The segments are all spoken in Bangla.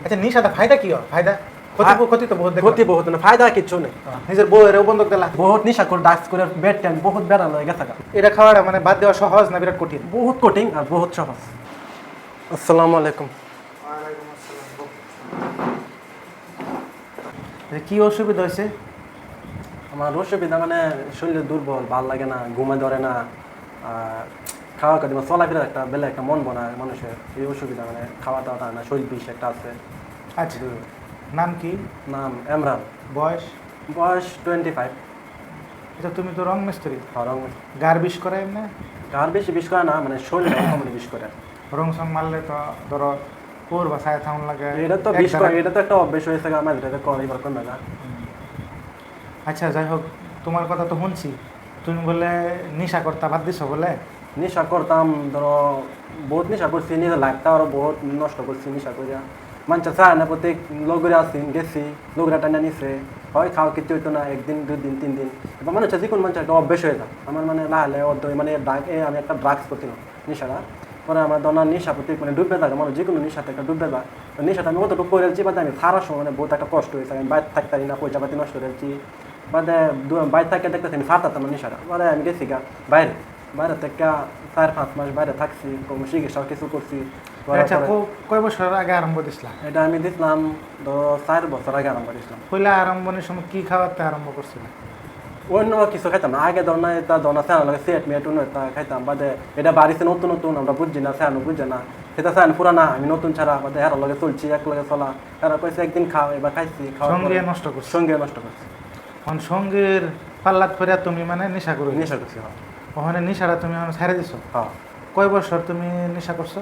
আচ্ছা নিশাটা ফায়দা কি হয় ফায়দা ক্ষতি তো বহুত ক্ষতি বহুত না ফায়দা কিছু নেই নিজের বউয়েরও বন্ধক দিলা বহুত নিশা করে ডাক্স করে বেড টাইম বহুত বেড়ানো হয়ে গেছে এটা খাওয়াটা মানে বাদ দেওয়া সহজ না বিরাট কঠিন বহুত কঠিন আর বহুত সহজ আসসালামু আলাইকুম কি অসুবিধা হয়েছে আমার অসুবিধা মানে শরীরে দুর্বল ভাল লাগে না ঘুমে ধরে না খাওয়া কাটি চলাফেরা একটা বেলে একটা মন বনায় মানুষের এই অসুবিধা মানে খাওয়া দাওয়া না শরীর বিষ একটা আছে আচ্ছা নাম কি নাম এমরান বয়স বয়স 25 আচ্ছা তুমি তো রং মিস্ত্রি রং গার বিষ করে এমনি গার বেশি বিষ করে না মানে শরীর কমে বিষ করে রং সং মারলে তো ধরো পোর বা ছায়া থাউন লাগে এটা তো বিষ করে এটা তো একটা অভ্যেস হয়েছে আমার এটা করে এবার কমে না আচ্ছা যাই হোক তোমার কথা তো শুনছি তুমি বলে নিশা করতা বাদ দিছো বলে নেশা করতাম ধরো বহুত নেশা করছি নিজের লাইফটা আরো বহুত নষ্ট করছি নেশা করিয়া মানুষের চায় না প্রত্যেক লগরে আসছি গেছি লগরা টানা নিছে হয় খাওয়া কিছু হইতো না একদিন 2 দিন 3 দিন এবার মানুষের যে কোনো মানুষের একটা অভ্যেস হয়ে যায় আমার মানে লাহলে মানে আমি একটা ড্রাগস করছিলাম নেশাটা পরে আমার দনার নেশা প্রতি মানে ডুববে থাকে মানুষ যে কোনো নেশাতে একটা ডুববে যায় নেশাটা আমি কতটুকু করেছি বাদে আমি সারা সময় মানে বহুত একটা কষ্ট হয়েছে আমি বাইরে থাকতে পারি না পয়সা পাতি নষ্ট করেছি বাদে বাইরে থাকে দেখতেছি আমি সারতাম না নেশাটা পরে আমি গেছি গা বাইরে থেকে 4-5 মাস বাইরে থাকছি চিকিৎসা কিছু করছি আচ্ছা কয় বছর আগে আরম্ভ দিছিলা এটা আমি দিছিলাম 4 বছর আগে আরম্ভ দিছিলাম পয়লা আরম্ভনের সময় কি খাওয়াতে আরম্ভ করছিলা অন্য কিছু খাইতাম না আগে দনা এটা দনা স্যান লাগে সেট মেটুন এটা খাইতাম বাদে এটা বাড়িতে নতুন নতুন আমরা বুঝছি না স্যান বুঝছে না সেটা স্যান পুরানা আমি নতুন ছাড়া বাদে হেরার লগে চলছি এক লগে চলা তারা কইছে একদিন খাও এবার খাইছি খাওয়া সঙ্গে নষ্ট করছি সঙ্গে নষ্ট করছি এখন সঙ্গের পাল্লাত ফেরা তুমি মানে নেশা করো নেশা করছি ওখানে নেশাটা তুমি এখন ছেড়ে দিছো হ্যাঁ কয় বছর তুমি নেশা করছো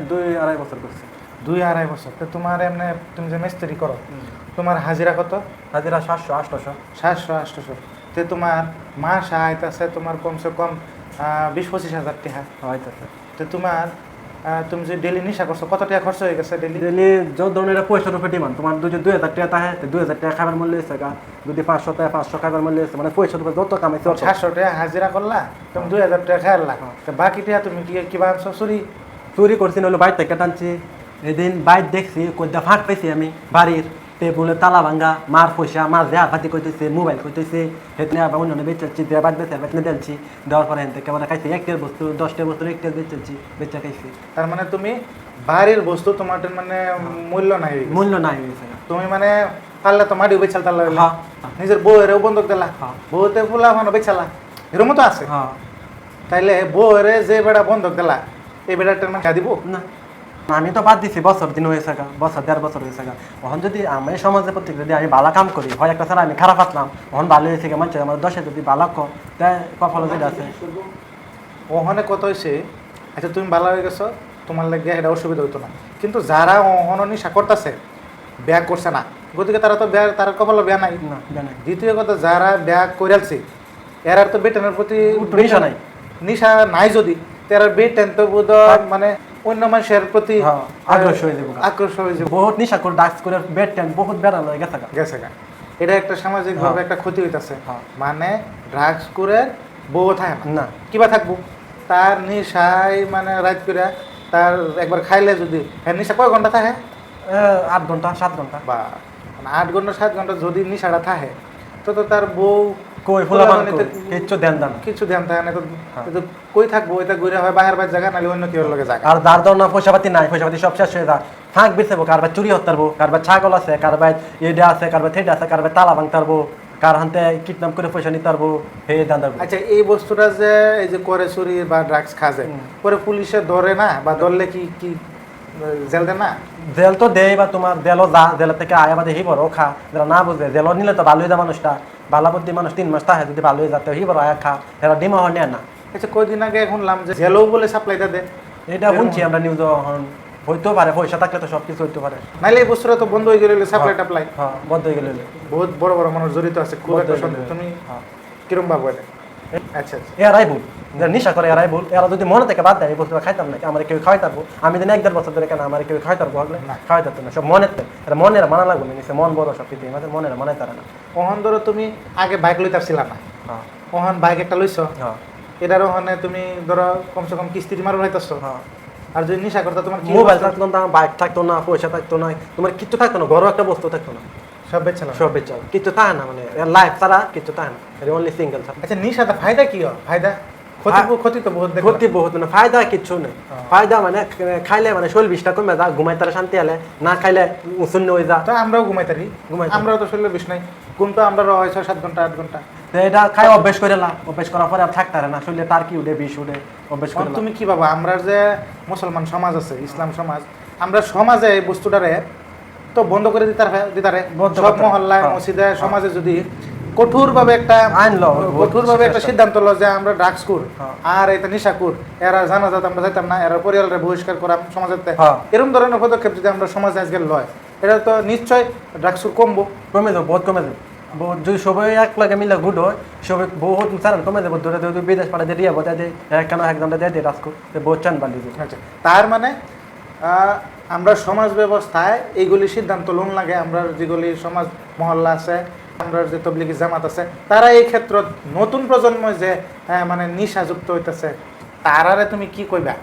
2-2.5 বছর করছি 2-2.5 বছর তো তোমার এমনি তুমি যে মিস্ত্রি করো তোমার হাজিরা কত হাজিরা 700-800 700-800 তো তোমার মাস আইতাছে তোমার কমসে কম 20-25 হাজার টাকা হয়তো তো তোমার তুমি যে ডেলি নেশা করছো কত টাকা খরচ হয়ে গেছে ডেলি ডেলি যত ধরনের পয়সা রুপে ডিমান্ড তোমার যদি 2000 টাকা থাকে 2000 টাকা খাবার মূল্য হয়েছে যদি 500 টাকা 500 খাবার মূল্য হয়েছে মানে পয়সা রুপে যত কামাইছে 700 টাকা হাজিরা করলা তুমি 2000 টাকা খাইলা তো বাকি টাকা তুমি কিবা আনছো চুরি করছি নইলে বাইর থেকে টানছি এদিন বাইর দেখছি কইটা ফাঁক পাইছি আমি বাড়ির টেবুলে তালা ভাঙ্গা মার পয়সা মার যা ফাতি কইতেছে মোবাইল কইতেছে হেতনে আবার অন্য বেচছি দিয়ে বাদ বেচে বেচনে দিলছি দেওয়ার পরে হেন থেকে মানে খাইছি 1টের বস্তু 10টের বস্তু 1টের বেচছি বেচা খাইছি তার মানে তুমি বাড়ির বস্তু তোমার মানে মূল্য নাই হয়েছে তুমি মানে পারলে তো মাটি বেচাল তাল্লা হ্যাঁ নিজের বউয়েরও বন্ধক দিলা হ্যাঁ বউতে ফুলা মানে বেচালা এরকম তো আছে হ্যাঁ তাইলে বউয়ের যে বেড়া বন্ধক দিলা এই বেড়াটার মানে দিব না আমি তো বাদ দিছি বছর দিন হয়েছে বছর 1.5 বছর হয়েছে তখন যদি আমি সমাজের প্রতি যদি আমি ভালো কাম করি হয় একটা ছাড়া আমি খারাপ আসলাম তখন ভালো হয়েছে মানুষ আমার 10 যদি ভালো তাই কপাল যেটা আছে ওখানে কত হয়েছে আচ্ছা তুমি ভালো হয়ে গেছো তোমার লাগে এটা অসুবিধা হইতো না কিন্তু যারা ওখানে নিশা করতেছে ব্যাগ করছে না গতিকে তারা তো তার কপালে ব্যাগ নাই না জানাই দ্বিতীয় কথা যারা ব্যাগ করেছে এরার তো বেতনের প্রতি নেশা নাই নিশা নাই যদি তার বেতন তো বোধ মানে অন্য মানুষের প্রতি আগ্রহ হয়ে যাবে আক্রোশ হয়ে যাবে বহুত নিশা করে ডাক্স করে বেড টাইম বহুত বেড়ানো হয়ে গেছে এটা একটা সামাজিক ভাবে একটা ক্ষতি হইতাছে মানে ড্রাগস করে বউ থাকে না কিবা থাকবো তার নিশায় মানে রাত করে তার একবার খাইলে যদি হ্যাঁ নিশা কয় ঘন্টা থাকে 8 ঘন্টা 7 ঘন্টা বা 8 ঘন্টা 7 ঘন্টা যদি নিশাটা থাকে তো তার বউ কই ফুলা কিছু ধ্যান থাকে না তো কই থাকবো এটা ঘুরে হয় বাহির জায়গা নাহলে অন্য কেউ লগে জায়গা আর যার ধর না পয়সা পাতি নাই পয়সা পাতি সব শেষ হয়ে যায় ফাঁক বিরছেবো কারবার চুরি হতে পারবো কারবার ছাগল আছে কারবার এটা আছে কারবার থেটা আছে কারবার তালা ভাঙতে পারবো কার হাতে কিডন্যাপ করে পয়সা নিতে পারবো হে দান পারবো আচ্ছা এই বস্তুটা যে এই যে করে চুরি বা ড্রাগস খাজে পরে পুলিশে ধরে না বা ধরলে কি জেল দেয় না জেল তো দেয় বা তোমার জেলও যা জেলের থেকে আয়া বাদে হি বড় খা যারা না বুঝবে জেলও নিলে তো ভালো হয়ে যায় মানুষটা বালাবদ্দি মানুষ 3 মাস থাকে যদি ভালো হয়ে যাতে হি বড় আয়া খা এরা ডিমা হন না আচ্ছা কয়দিন আগে শুনলাম যে জেলও বলে সাপ্লাইটা দেয় এটা শুনছি আমরা নিউজ হইতেও পারে পয়সা থাকলে তো সব কিছু হইতে পারে নাহলে এই বস্তুটা তো বন্ধ হয়ে গেলে সাপ্লাই টাপ্লাই হ্যাঁ বন্ধ হয়ে গেলে বহুত বড় বড় মানুষ জড়িত আছে খুব একটা তুমি কিরম ভাবো এটা আচ্ছা এরাই ভুল নিশা করে এরাই ভুল এরা যদি মনে থেকে বাদ দেয় এই বস্তুটা খাইতাম না আমার কেউ খাওয়াই পারবো আমি দিন 1-1.5 বছর ধরে কেন আমার কেউ খাওয়াই পারবো হলে খাওয়াই পারতো না সব মনের এটা মনের মানা লাগবে নিশ্চয় মন বড় সব কিছু আমাদের মনের মানাই তারা না ওখান ধরো তুমি আগে বাইক লইতারছিলা না হ্যাঁ ওখান বাইক একটা লইছো হ্যাঁ এটার ওখানে তুমি ধরো কমসে কম কিস্তি মারো হইতাছো হ্যাঁ আর যদি নেশা করতো তোমার কি মোবাইল অবস্থা? থাকতো না, বাইক থাকতো না, পয়সা থাকতো না, তোমার কিচ্ছু থাকতো না, ঘরও একটা বস্তু থাকতো না, সব বেচছিলাম। সব বেচা কিচ্ছু থাকে না, মানে লাইফ ছাড়া কিচ্ছু থাকে না, অনলি সিঙ্গেল থাকে। আচ্ছা নেশাটা ফায়দা কি হয়? ফায়দা ক্ষতি তো বহুত দেখলাম। ক্ষতি বহুত, মানে ফায়দা কিচ্ছু নেই। ফায়দা মানে খাইলে মানে শরীর বিষটা কমে যা, ঘুমাই তারা শান্তি আলে, না খাইলে শূন্য হয়ে যা। তো আমরাও ঘুমাইতারি, ঘুমাইতারি। আমরাও তো শরীরে বিষ নাই, কিন্তু আমরা হয় 6-7 ঘন্টা 8 ঘন্টা। তো এটা খাই অভ্যেস করে লা, অভ্যেস করার পরে আর থাকতে পারে না, শরীরে তার কি উঠে, বিষ উঠে, অভ্যেস করে এখন লা। তুমি কি ভাবো আমরা যে মুসলমান সমাজ আছে, ইসলাম সমাজ, আমরা সমাজে এই বস্তুটারে তো বন্ধ করে দিতারে বন্ধ সব করতে হবে। মহল্লায় হ্যাঁ। মসজিদে সমাজে যদি কঠোরভাবে একটা আইন লো, কঠোরভাবে একটা সিদ্ধান্ত লো যে আমরা ড্রাগস কর হ্যাঁ। আর এটা নেশাকুর, এরা জানাজাত আমরা যাইতাম না, এরা পরিবারের বহিষ্কার করা সমাজেতে, হ্যাঁ। এরকম ধরনের পদক্ষেপ যদি আমরা সমাজে আজকে লয়, এটা তো নিশ্চয় ড্রাগসুর কমবো। কমে যাবে, বহুত কমে যাবে। যদি সবাই এক লাগে মিলে গুড হয়, সবাই বহুত চালান কমে যাবে, দূরে দূরে বিদেশ পাঠাতে দিয়ে বোঝা যায়, কেন একজনটা দিয়ে দিয়ে রাস্কো, বহুত চান বাড়িয়ে যাবে। আচ্ছা, তার মানে আমরা সমাজ ব্যবস্থায় এইগুলি সিদ্ধান্ত লোন লাগে, আমরা যেগুলি সমাজ মহল্লা আছে, আমরা যে তবলিগি জামাত আছে, তারা এই ক্ষেত্ৰত নতুন প্রজন্ম যে মানে নিশাযুক্ত হইতেছে, তারারে তুমি কি কইবা?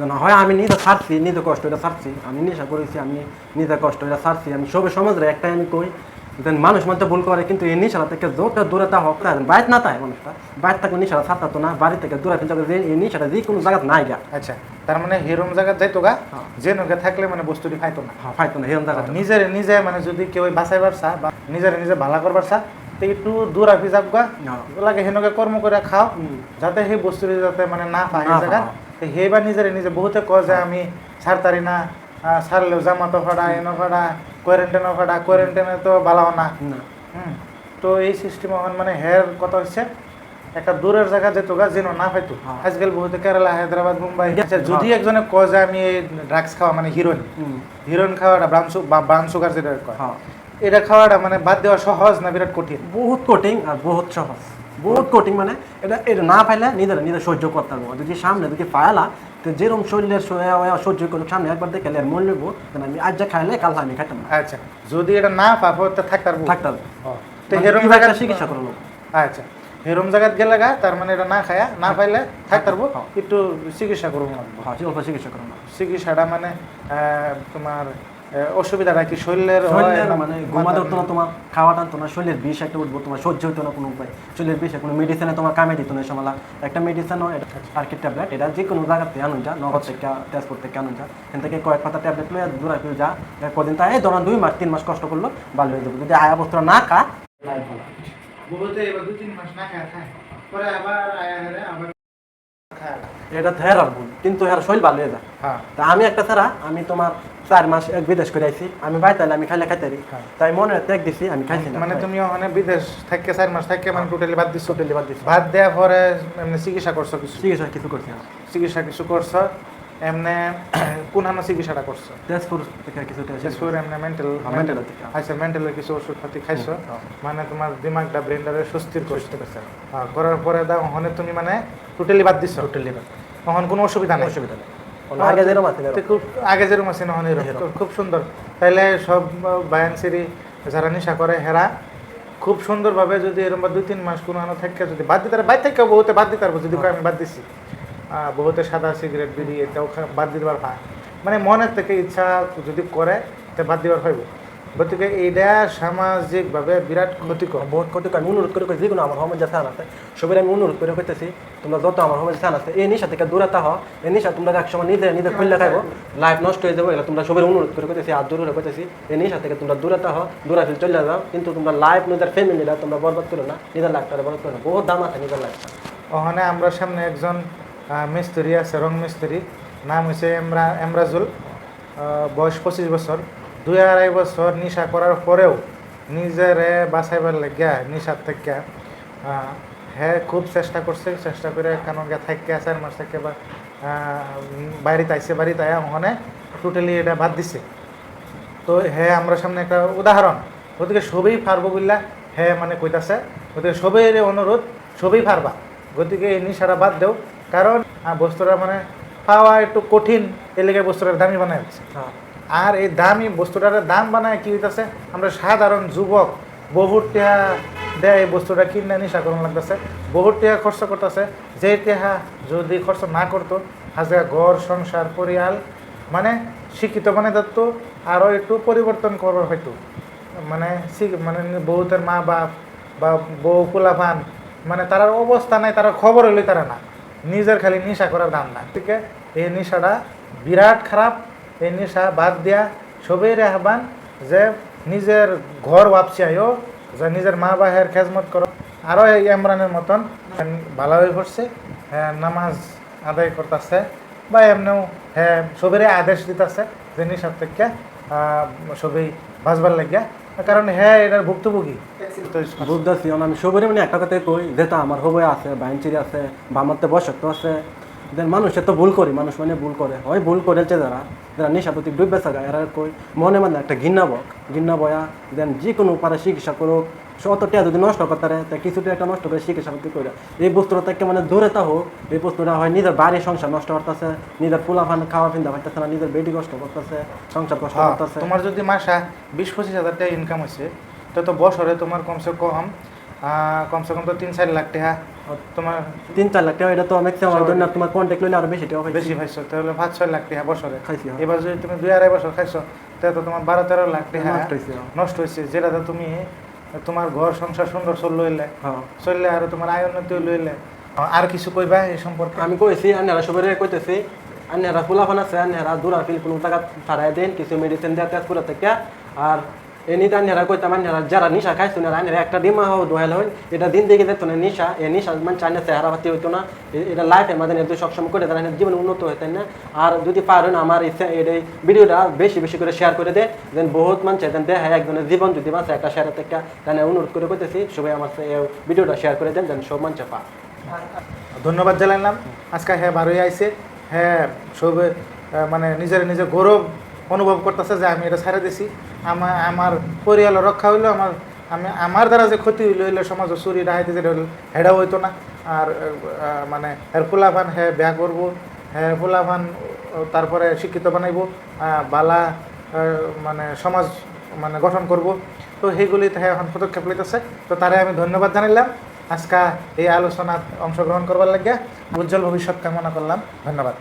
না হয় আমি নিজে ছাড়ছি, নিজে কষ্ট এটা ছাড়ছি, আমি নেশা করেছি, আমি নিজে কষ্ট এটা ছাড়ছি, আমি সবে সমাজের একটাই আমি কই, মানুষ মধ্যে ভুল করে, কিন্তু এই নেশাটা থেকে যত দূরে তা হোক, বাইরে না তাই মানুষটা বাইরে থাকলে নেশাটা ছাড়তো না, বাড়ি থেকে দূরে ফেলতে হবে, এই নেশাটা যে কোনো জায়গায় নাই গা। আচ্ছা, তার মানে হেরম জায়গা যাইতো গা, হ্যাঁ। যে নৌকা থাকলে মানে বস্তুটি খাইতো না। হ্যাঁ ফাইতো না, এরকম জায়গা নিজের নিজে মানে যদি কেউ বাঁচাইবার চা বা নিজের নিজে ভালা করবার চা, তো একটু দূর আফি যাক গা, লাগে হেনকে কর্ম করে খাও, যাতে সেই বস্তুটি যাতে মানে না পায় না জায়গা। সেইবার নিজের নিজে বহুতে কয় যে আমি ছাড়তারি না, ছাড়লেও জামাতো ভাড়া, এনো ভাড়া, কোয়ারেন্টাইনও ভাড়া, কোয়ারেন্টাইনে তো ভালাও না। না। তো এই সিস্টেম এখন মানে হের কথা হচ্ছে একটা দূরের জায়গা যেত গা যেন না পাইতো। হ্যাঁ। আজকাল বহুতে কেরালা, হায়দ্রাবাদ, মুম্বাই। আচ্ছা, হ্যাঁ। যদি একজনে কয় যে আমি এই ড্রাগস খাওয়া মানে হিরোইন খাওয়াটা ব্রাউন সুগার যেটা কয়, হ্যাঁ এটা খাওয়াটা মানে বাদ দেওয়া সহজ না বিরাট কঠিন? বহুত কঠিন আর বহুত সহজ, বহুত কঠিন, মানে এটা এটা না পাইলে নিজেরা নিজে সহ্য করতে পারবো, যদি সামনে যদি পায়ালা তো যেরকম শরীরের সহ্য করো, সামনে একবার দেখে আর মনে নেবো আমি আজ যা খাইলে কাল আমি খাইতাম না, আচ্ছা, যদি এটা না পাবো তো থাকতে পারবো। থাকতে হবে। তো হেরম কিভাবে জায়গা একটা চিকিৎসা করলো। আচ্ছা, হেরম জায়গাত গেলে গা তার মানে এটা না খায়া না পাইলে থাকতে পারবো, হ্যাঁ। একটু চিকিৎসা করবো লাগবো। হ্যাঁ অল্প চিকিৎসা করলো। চিকিৎসাটা মানে তোমার অসুবিধাটা কি শরীরের হয় শরীরের না মানে ঘুমাতে হতো না, তোমার খাওয়া টানতো না, শরীরের বিষ একটা উঠবো, তোমার সহ্য হতো না কোনো উপায়, শরীরের বিষে কোনো মেডিসিনে তোমার কামে দিত না সমলা, একটা মেডিসিন হয় এটা সার্কিট ট্যাবলেট, এটা যে কোনো জায়গাতে আনুন যা, নগদ থেকে তেজপুর থেকে আনুন যা, এখান থেকে কয়েক পাতা ট্যাবলেট লয়ে দূরা কেউ যা, কদিন তাই ধরুন 2 মাস 3 মাস কষ্ট করলো ভালো হয়ে যাবে, যদি আয়া বস্ত্র না খা বহুতে এবার 2-3 মাস না খায় খায়, পরে আবার আয়া হেরে আবার খায়। এটা হেরার ভুল, কিন্তু হের শরীর ভালো হয়ে যায়। হ্যাঁ, তা আমি একটা ছাড়া আমি তোমার 4 মাস এক বিদেশ করে আইছি, আমি বাইতালে আমি খাইলে খাইতারি, হ্যাঁ। তাই মনে ত্যাগ দিছি, আমি খাইছি না, মানে তুমি ওখানে বিদেশ থেকে 4 মাস থেকে মানে টোটালি বাদ দিছো? টোটালি বাদ দিছি, বাদ দেওয়ার পরে এমনি চিকিৎসা করছো কিছু? চিকিৎসা কিছু করছি না, চিকিৎসা কিছু করছো এমনি কোন হানো চিকিৎসাটা করছো? তেজপুর থেকে কিছু তেজপুর এমনি মেন্টাল mental থেকে। আচ্ছা, মেন্টালের কিছু ওষুধ পাতি খাইছো, হ্যাঁ। মানে তোমার দিমাগটা ব্রেনটারে স্বস্তির করছো। করার পরে দাও ওখানে তুমি মানে টোটালি বাদ দিছো? টোটালি বাদ, তখন কোনো অসুবিধা নেই? অসুবিধা নেই, আগে যেরকম আছে তো খুব আগে যেরকম আছে নহন খুব সুন্দর। তাইলে সব বায়ানসিরি যারা নেশা করে হেরা খুব সুন্দরভাবে যদি এরকম 2-3 মাস কোনো আনো থেকে যদি বাদ দিতে পারে, বাদ থেকে বহুতে বাদ দিতে পারবো যদি কয় আমি বাদ দিছি। বহুতে সাদা সিগারেট বিড়ি এটাও বাদ দিবার পায়, মানে মনের থেকে ইচ্ছা যদি করে তা বাদ দিবার পাইব। গতিকে এইটা সামাজিকভাবে বিরাট ক্ষতিকর। বহুত ক্ষতিকর। আমি অনুরোধ করে যে কোনো আমার সমাজ যে স্থান আছে সবাই আমি অনুরোধ করে করতেছি, তোমরা যত আমার সমাজ স্থান আছে এই নেশা থেকে দূরে থাকো, এই নেশা তোমরা এক সময় নিজে নিজে খুললে খাইবো, লাইফ নষ্ট হয়ে যাবো, এগুলো তোমরা সবাই অনুরোধ করে করতেছি, আর জরুরি করতেছি এই নেশা থেকে তোমরা দূরে থাকো, দূরে ফেলে চলে যাও, কিন্তু তোমরা লাইফ নিজের ফ্যামিলিটা তোমরা বরবাদ করো না, নিজের লাইফটা বরবাদ করো না, বহুত দাম আছে নিজের লাইফটা। ওখানে আমরা সামনে একজন মিস্ত্রি আছে, রং মিস্ত্রি, নাম হচ্ছে এমরাজুল, বয়স 25 বছর, 2-2.5 বছর নেশা করার পরেও নিজের বাঁচাইবার লাগিয়া নেশার থেকে হ্যাঁ খুব চেষ্টা করছে, চেষ্টা করে কেন গিয়ে থাকে 4 মাস থেকে বা বাড়িতে আইসে, বাড়িতে আয়া ওখানে টোটালি এটা বাদ দিছে। তো হ্যাঁ আমরা সামনে একটা উদাহরণ, গতিকে সবই পারবো বললা হ্যাঁ মানে কইতাছে, গতিকে সবই অনুরোধ সবই পারবা, গতিকে এই নেশাটা বাদ দেও, কারণ বস্তুটা মানে পাওয়া একটু কঠিন, এর লেগে বস্তুটার দামি বানায় হচ্ছে। আর এই দামি বস্তুটার দাম বানায় কি হইতেছে, আমরা সাধারণ যুবক বহুত টাকা দেয় এই বস্তুটা কিনে নেশা করুন লাগতেছে, বহুত টাকা খরচ করতেছে, যে টাকা যদি খরচ না করতো হাজার ঘর সংসার পরিয়াল মানে শিক্ষিত মানে তো আরও একটু পরিবর্তন করবো হয়তো মানে মানে বহুতের মা বাপ বা বউ পোলাপান মানে তার অবস্থা নাই, তারা খবর হইলে তারা না, নিজের খালি নেশা করার দাম না। ঠিক আছে, এই নেশাটা বিরাট খারাপ। এই নেশা বাদ দিয়া সবের আহ্বান যে নিজের ঘর ভাবছি আয়ো, যে নিজের মা বাহের খেজমত করো। আরও এই ইমরানের মতন ভালো হয়ে পড়ছে, হ্যাঁ নামাজ আদায় করতেছে বা এমনিও হ্যাঁ সবেরই আদেশ দিতেছে যে নেশার থেকে সবই বাঁচবার লাগিয়া, কারণ হ্যাঁ এটার ভুক্তভোগী। বুঝতেছি আমি সবারই মানে একটা কথাই কই, যেটা আমার হবই আছে, বাইনচিরি আছে, বা আমার তো বয়সত্ব আছে, দেন মানুষের তো ভুল করি, মানুষ মানে ভুল করে, হয় ভুল করেছে যারা যারা নেশাপতি ডুববে থাকা, এরা কই মনে মানে একটা ঘৃণা বয়া দেন যে কোনো উপায়ে চিকিৎসা করুক, অতটা যদি নষ্ট করতে পারে তা কিছুটা একটা নষ্ট করে চিকিৎসা করতে করে এই বস্তুটা থেকে মানে দূরে তা হোক। এই বস্তুটা হয় নিজের বাড়ির সংসার নষ্ট করতেছে, নিজের পোলাপান খাওয়া ফিন্দা পাইতেছে না, নিজের বেডি কষ্ট করতেছে, সংসার কষ্ট করতেছে। তোমার যদি মাসা 20-25 হাজার টাকা ইনকাম হয়েছে তো বছরে তোমার কমসে কম তো 3-4 লাখ টাকা তোমার 3-4 লাখ টাকা, এটা তো ম্যাক্সিমাম তোমার কন্ট্যাক্ট লইলে আরো বেশি টাকা বেশি পাইছো, তাহলে 5-6 লাখ টাকা বছরে খাইছি। এবার যদি তুমি 2-2.5 বছর খাইছো তাহলে তো তোমার 12-13 লাখ টাকা নষ্ট হয়েছে, যেটাতে তুমি তোমার ঘর সংসার সুন্দর চললে আর তোমার আয় উন্নতি লইলে। আর কিছু কইবা এই সম্পর্কে? আমি কইছি আন্নারা সবাই কইতেছি, আন্নারা ফুলাফান আছে, আন্নারা দূরা ফিল কোনো টাকা ছাড়াই দেন, কিছু মেডিসিন দেওয়া তেজ করে থেকে। আর এমনিতে আন্নারা কইতাম আন্নারা যারা নিশা খাইছো না, আন্নারা একটা ডিমা হোক দোহাইল হয়, এটা দিন দেখে যেত না নিশা, এই নিশা মানে চাইনা চেহারা পাতি হইতো না, এটা লাইফে আমাদের এত সবসময় করে দেন, জীবন উন্নত হইতেন না। আর যদি পারেন আমার এই ভিডিওটা বেশি বেশি করে শেয়ার করে দেয়, দেন বহুত মানুষ দেন দেখে একজনের জীবন যদি বাঁচে একটা শেয়ার থেকে, তাহলে অনুরোধ করে করতেছি সবাই আমার ভিডিওটা শেয়ার করে দেন, দেন সব মানুষ পা। ধন্যবাদ জানালাম। আজকে হ্যাঁ বারোই আইসে, হ্যাঁ সব মানে নিজে গৌরব অনুভব করতেছে যে আমি এটা ছেড়ে দিছি, আমার পরিয়াল রক্ষা হইলো, আমার দ্বারা যে ক্ষতি হইলো সমাজ চুরি ডাহাইতে যেটা হইলো হেডাও হইতো না। আর মানে এর ফুলাভান হ্যাঁ বিয়া করবো, হ্যাঁ ফুলাভান তারপরে শিক্ষিত বানাইব, বালা মানে সমাজ মানে গঠন করব। তো সেইগুলি হ্যাঁ এখন পদক্ষেপ লইতেছে, তো তারে আমি ধন্যবাদ জানাইলাম। আজকে এই আলোচনাত অংশগ্রহণ করবার লাগিয়া উজ্জ্বল ভবিষ্যৎ কামনা করলাম। ধন্যবাদ।